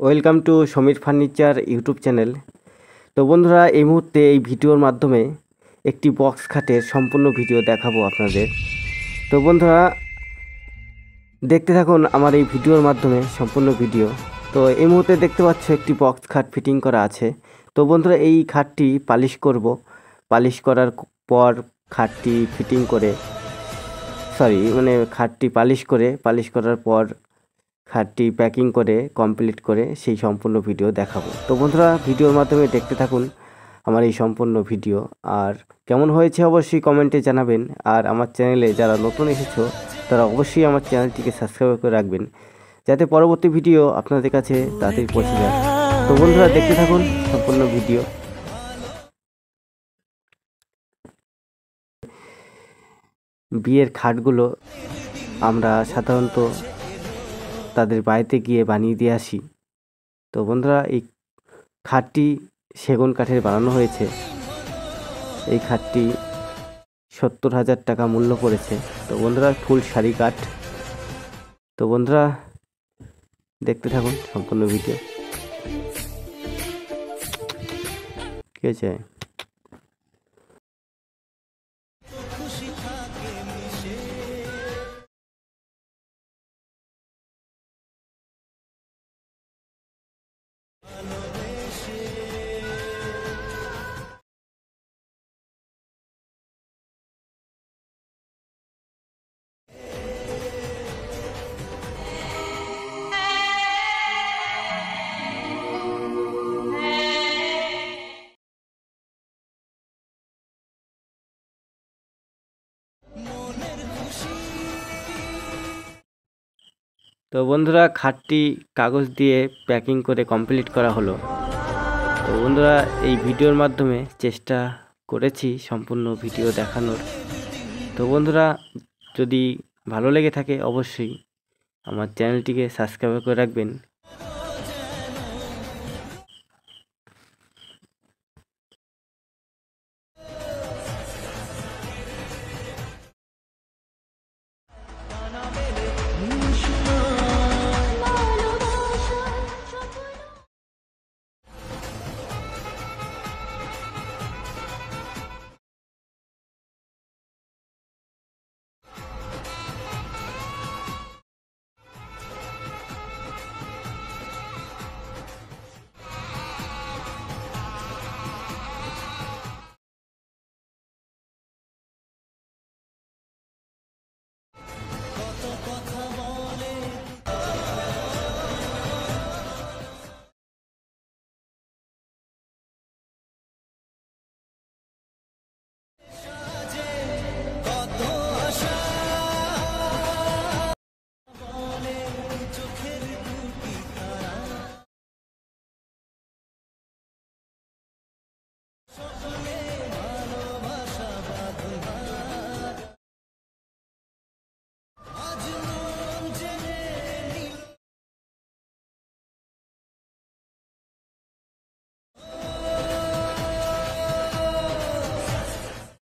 Welcome to Samir furniture YouTube channel. তো বন্ধুরা, এই মুহূর্তে এই ভিডিওর মাধ্যমে একটি বক্স খাটের সম্পূর্ণ ভিডিও দেখাবো আপনাদের। তো বন্ধুরা, দেখতে থাকুন আমার এই ভিডিওর মাধ্যমে সম্পূর্ণ ভিডিও। তো এই মুহূর্তে দেখতে পাচ্ছ একটি বক্স খাট ফিটিং করা আছে। তো বন্ধুরা, এই খাটটি পালিশ করব। পালিশ করার পর খাটটি ফিটিং করে খাটটি পালিশ করার পর খাটটি প্যাকিং করে কমপ্লিট করে সেই সম্পূর্ণ ভিডিও দেখাবো। তো বন্ধুরা, ভিডিওর মাধ্যমে দেখতে থাকুন আমার এই সম্পূর্ণ ভিডিও। আর কেমন হয়েছে অবশ্যই কমেন্টে জানাবেন। আর আমার চ্যানেলে যারা নতুন এসেছো তারা অবশ্যই আমার চ্যানেলটিকে সাবস্ক্রাইব করে রাখবেন, যাতে পরবর্তী ভিডিও আপনাদের কাছে তাড়াতাড়ি পৌঁছে যায়। তো বন্ধুরা, দেখতে থাকুন সম্পূর্ণ ভিডিও। বিয়ের খাটগুলো আমরা সাধারণত তাদের বাড়িতে গিয়ে বানিয়ে দিয়ে আসি। তো বন্ধুরা, এই খাটটি সেগুন কাঠের বানানো হয়েছে। এই খাটটি 70,000 টাকা মূল্য পড়েছে। তো বন্ধুরা, ফুল শাড়ি কাঠ। তো বন্ধুরা, দেখতে থাকুন সম্পূর্ণ ভিডিও। ঠিক আছে। তো বন্ধুরা, খাটটি কাগজ দিয়ে প্যাকিং করে কমপ্লিট করা হলো। তো বন্ধুরা, এই ভিডিওর মাধ্যমে চেষ্টা করেছি সম্পূর্ণ ভিডিও দেখানোর। তো বন্ধুরা, যদি ভালো লেগে থাকে অবশ্যই আমার চ্যানেলটিকে সাবস্ক্রাইব করে রাখবেন।